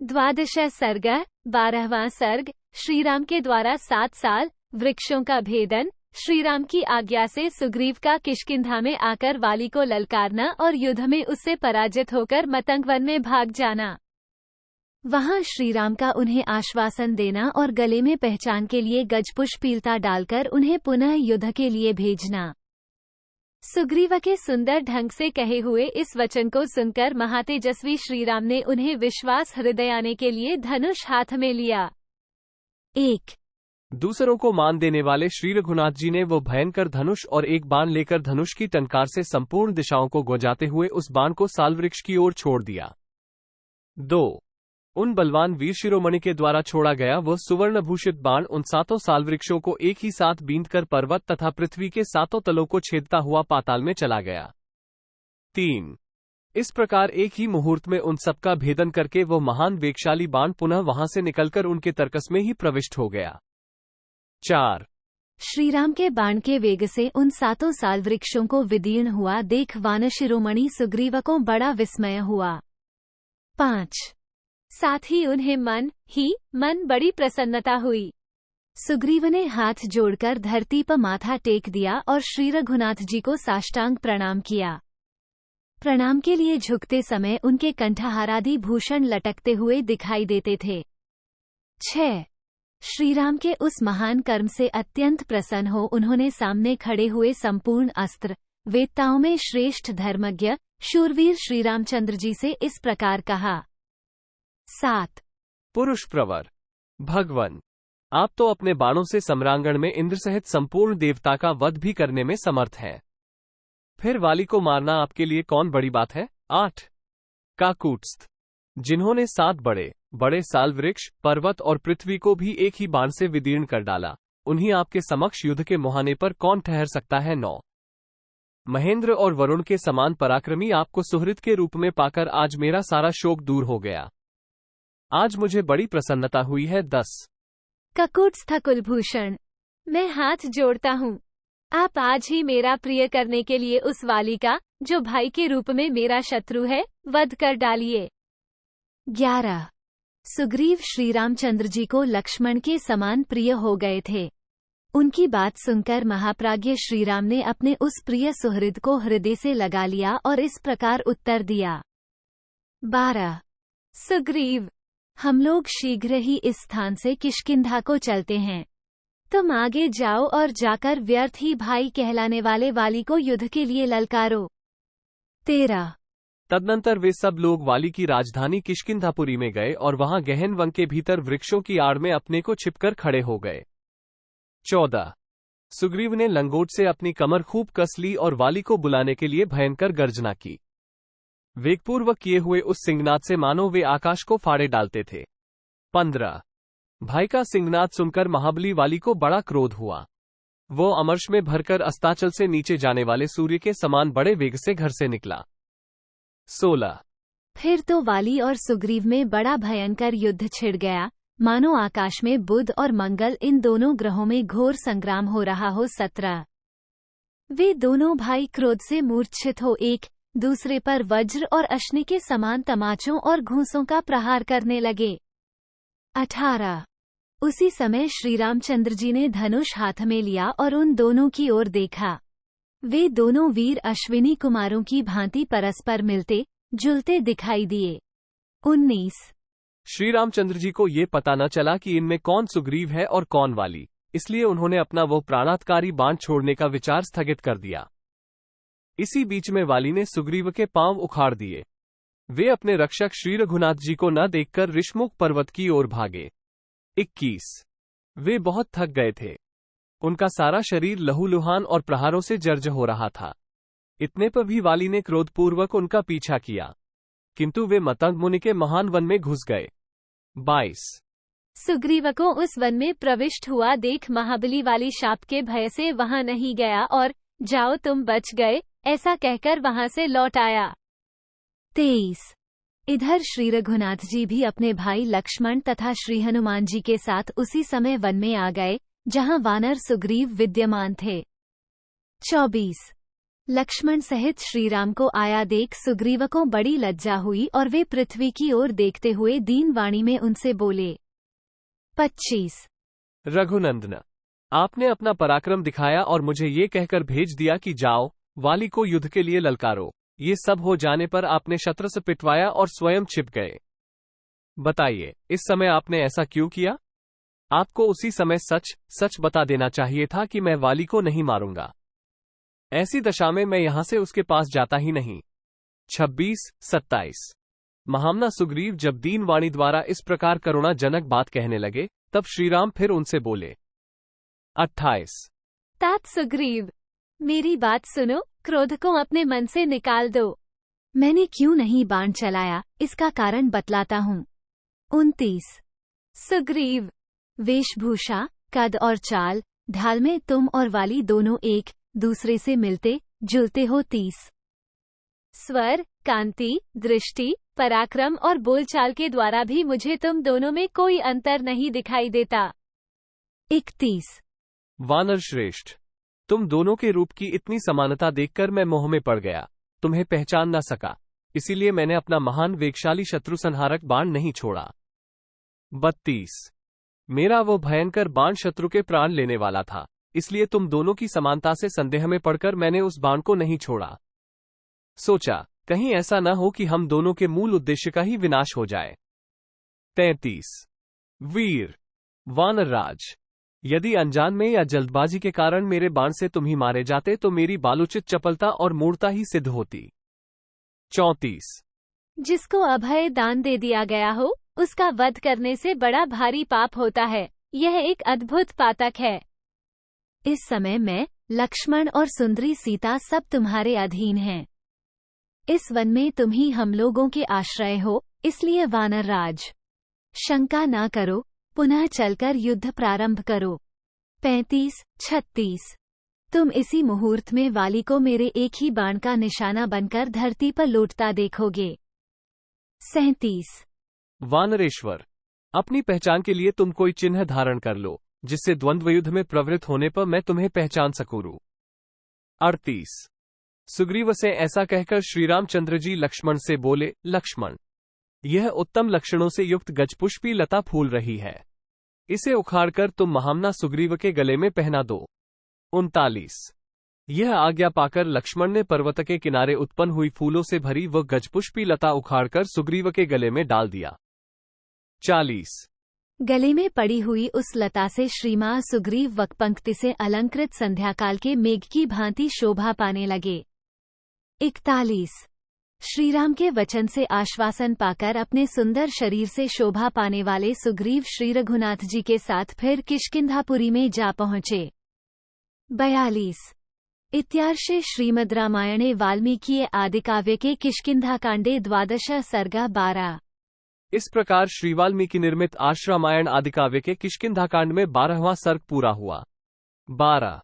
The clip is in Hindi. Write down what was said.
द्वादश सर्ग 12वां सर्ग। श्रीराम के द्वारा 7 साल वृक्षों का भेदन। श्रीराम की आज्ञा से सुग्रीव का किष्किंधा में आकर वाली को ललकारना और युद्ध में उससे पराजित होकर मतंग वन में भाग जाना। वहां श्रीराम का उन्हें आश्वासन देना और गले में पहचान के लिए गजपुष्पीलता डालकर उन्हें पुनः युद्ध के लिए भेजना। सुग्रीव के सुंदर ढंग से कहे हुए इस वचन को सुनकर महातेजस्वी श्रीराम ने उन्हें विश्वास हृदय आने के लिए धनुष हाथ में लिया। 1 दूसरों को मान देने वाले श्री रघुनाथ जी ने वो भयंकर धनुष और एक बाण लेकर धनुष की टंकार से संपूर्ण दिशाओं को गुंजाते हुए उस बाण को सालवृक्ष की ओर छोड़ दिया। 2 उन बलवान वीर शिरोमणि के द्वारा छोड़ा गया वह सुवर्णभूषित बाण उन 7 सालवृक्षों को एक ही साथ बींधकर पर्वत तथा पृथ्वी के 7 तलों को छेदता हुआ पाताल में चला गया। 3 इस प्रकार एक ही मुहूर्त में उन सबका भेदन करके वो महान वेगशाली बाण पुनः वहां से निकलकर उनके तर्कस में ही प्रविष्ट हो गया। 4 श्रीराम के बाण के वेग से उन 7 सालवृक्षों को विदीर्ण हुआ देख वानर शिरोमणि सुग्रीव को बड़ा विस्मय हुआ। 5 साथ ही उन्हें मन बड़ी प्रसन्नता हुई। सुग्रीव ने हाथ जोड़कर धरती पर माथा टेक दिया और श्री रघुनाथ जी को साष्टांग प्रणाम किया। प्रणाम के लिए झुकते समय उनके कंठहारादि भूषण लटकते हुए दिखाई देते थे। 6 श्रीराम के उस महान कर्म से अत्यंत प्रसन्न हो उन्होंने सामने खड़े हुए संपूर्ण अस्त्र वेत्ताओं में श्रेष्ठ धर्मज्ञ शूरवीर श्रीरामचंद्र जी से इस प्रकार कहा। 7 पुरुष प्रवर भगवन, आप तो अपने बाणों से सम्रांगण में इंद्र सहित संपूर्ण देवता का वध भी करने में समर्थ हैं। फिर वाली को मारना आपके लिए कौन बड़ी बात है। 8 काकूटस्थ, जिन्होंने 7 बड़े बड़े सालवृक्ष पर्वत और पृथ्वी को भी एक ही बाण से विदीर्ण कर डाला, उन्हीं आपके समक्ष युद्ध के मुहाने पर कौन ठहर सकता है। 9 महेंद्र और वरुण के समान पराक्रमी आपको सुहृद के रूप में पाकर आज मेरा सारा शोक दूर हो गया। आज मुझे बड़ी प्रसन्नता हुई है। 10 ककुत्स्थ कुलभूषण, मैं हाथ जोड़ता हूँ, आप आज ही मेरा प्रिय करने के लिए उस वाली का, जो भाई के रूप में मेरा शत्रु है, वध कर डालिए। 11 सुग्रीव श्रीरामचंद्र जी को लक्ष्मण के समान प्रिय हो गए थे। उनकी बात सुनकर महाप्राज्य श्रीराम ने अपने उस प्रिय सुहृद को हृदय से लगा लिया और इस प्रकार उत्तर दिया। 12 सुग्रीव, हम लोग शीघ्र ही इस स्थान से किष्किंधा को चलते हैं। तुम आगे जाओ और जाकर व्यर्थ ही भाई कहलाने वाले वाली को युद्ध के लिए ललकारो। 13 तदनंतर वे सब लोग वाली की राजधानी किष्किंधापुरी में गए और वहां गहन वन के भीतर वृक्षों की आड़ में अपने को छिपकर खड़े हो गए। 14 सुग्रीव ने लंगोट से अपनी कमर खूब कस ली और वाली को बुलाने के लिए भयंकर गर्जना की। वेगपूर्वक किए हुए उस सिंहनाद से मानो वे आकाश को फाड़े डालते थे। 15 भाई का सिंहनाद सुनकर महाबली वाली को बड़ा क्रोध हुआ। वो अमर्ष में भरकर अस्ताचल से नीचे जाने वाले सूर्य के समान बड़े वेग से घर से निकला। 16 फिर तो वाली और सुग्रीव में बड़ा भयंकर युद्ध छिड़ गया, मानो आकाश में बुध और मंगल इन दोनों ग्रहों में घोर संग्राम हो रहा हो। 17 वे दोनों भाई क्रोध से मूर्छित हो एक दूसरे पर वज्र और अश्नि के समान तमाचों और घूंसों का प्रहार करने लगे। 18 उसी समय श्रीरामचंद्र जी ने धनुष हाथ में लिया और उन दोनों की ओर देखा। वे दोनों वीर अश्विनी कुमारों की भांति परस्पर मिलते जुलते दिखाई दिए। 19 श्रीरामचंद्र जी को ये पता न चला कि इनमें कौन सुग्रीव है और कौन वाली, इसलिए उन्होंने अपना वो प्राणातकारी बाण छोड़ने का विचार स्थगित कर दिया। इसी बीच में वाली ने सुग्रीव के पांव उखाड़ दिए। वे अपने रक्षक श्री रघुनाथ जी को न देखकर ऋषमुख पर्वत की ओर भागे। 21 वे बहुत थक गए थे, उनका सारा शरीर लहूलुहान और प्रहारों से जर्जर हो रहा था। इतने पर भी वाली ने क्रोधपूर्वक उनका पीछा किया, किंतु वे मतंग मुनि के महान वन में घुस गए। 22 सुग्रीव को उस वन में प्रविष्ट हुआ देख महाबली वाली शाप के भय से वहां नहीं गया और जाओ तुम बच गए ऐसा कहकर वहां से लौट आया। 23 इधर श्री रघुनाथ जी भी अपने भाई लक्ष्मण तथा श्री हनुमान जी के साथ उसी समय वन में आ गए जहां वानर सुग्रीव विद्यमान थे। 24 लक्ष्मण सहित श्रीराम को आया देख सुग्रीव को बड़ी लज्जा हुई और वे पृथ्वी की ओर देखते हुए दीन वाणी में उनसे बोले। 25। रघुनंदन, आपने अपना पराक्रम दिखाया और मुझे ये कहकर भेज दिया कि जाओ, वाली को युद्ध के लिए ललकारो। ये सब हो जाने पर आपने शस्त्र से पिटवाया और स्वयं छिप गए। बताइए, इस समय आपने ऐसा क्यों किया? आपको उसी समय सच सच बता देना चाहिए था कि मैं वाली को नहीं मारूंगा। ऐसी दशा में मैं यहां से उसके पास जाता ही नहीं। 26-27। महामना सुग्रीव जब दीन वाणी द्वारा इस प्रकार करुणाजनक बात कहने लगे, तब श्रीराम फिर उनसे बोले। 28। तात सुग्रीव, मेरी बात सुनो, क्रोध को अपने मन से निकाल दो। मैंने क्यों नहीं बाण चलाया, इसका कारण बतलाता हूँ। 29। सुग्रीव, वेशभूषा, कद और चाल ढाल में तुम और वाली दोनों एक दूसरे से मिलते जुलते हो। 30। स्वर, कांति, दृष्टि, पराक्रम और बोलचाल के द्वारा भी मुझे तुम दोनों में कोई अंतर नहीं दिखाई देता। 31। वानर श्रेष्ठ, तुम दोनों के रूप की इतनी समानता देखकर मैं मोह में पड़ गया, तुम्हें पहचान न सका, इसीलिए मैंने अपना महान वेगशाली शत्रु संहारक बाण नहीं छोड़ा। 32। मेरा वो भयंकर बाण शत्रु के प्राण लेने वाला था, इसलिए तुम दोनों की समानता से संदेह में पड़कर मैंने उस बाण को नहीं छोड़ा। सोचा, कहीं ऐसा न हो कि हम दोनों के मूल उद्देश्य का ही विनाश हो जाए। 33। वीर, वानरराज, यदि अनजान में या जल्दबाजी के कारण मेरे बाण से तुम ही मारे जाते तो मेरी बालोचित चपलता और मूर्ता ही सिद्ध होती। 34। जिसको अभय दान दे दिया गया हो, उसका वध करने से बड़ा भारी पाप होता है। यह एक अद्भुत पातक है। इस समय मैं, लक्ष्मण और सुंदरी सीता सब तुम्हारे अधीन हैं। इस वन में तुम ही हम लोगों के आश्रय हो, इसलिए वानरराज, शंका ना करो, पुनः चलकर युद्ध प्रारंभ करो। 35-36। तुम इसी मुहूर्त में वाली को मेरे एक ही बाण का निशाना बनकर धरती पर लौटता देखोगे। 37। वानरेश्वर, अपनी पहचान के लिए तुम कोई चिन्ह धारण कर लो, जिससे द्वंद्व युद्ध में प्रवृत्त होने पर मैं तुम्हें पहचान सकूं। 38। सुग्रीव से ऐसा कहकर श्रीरामचंद्र जी लक्ष्मण से बोले। लक्ष्मण, यह उत्तम लक्षणों से युक्त गजपुष्पी लता फूल रही है, इसे उखाड़कर तुम महामना सुग्रीव के गले में पहना दो। 39। यह आज्ञा पाकर लक्ष्मण ने पर्वत के किनारे उत्पन्न हुई फूलों से भरी वह गजपुष्पी लता उखाड़कर सुग्रीव के गले में डाल दिया। 40। गले में पड़ी हुई उस लता से श्रीमान सुग्रीव वक्पंक्ति से अलंकृत संध्याकाल के मेघ की भांति शोभा पाने लगे। 41। श्रीराम के वचन से आश्वासन पाकर अपने सुंदर शरीर से शोभा पाने वाले सुग्रीव श्री रघुनाथ जी के साथ फिर किष्किंधापुरी में जा पहुंचे। 42। इत्यार्षे श्रीमद् रामायणे वाल्मीकि आदिकाव्य के किष्किंधाकांडे 12 सर्गा 12। इस प्रकार श्री वाल्मीकि निर्मित आश्रामायण आदिकाव्य के किष्किंधाकांड में 12वां सर्ग पूरा हुआ। 12।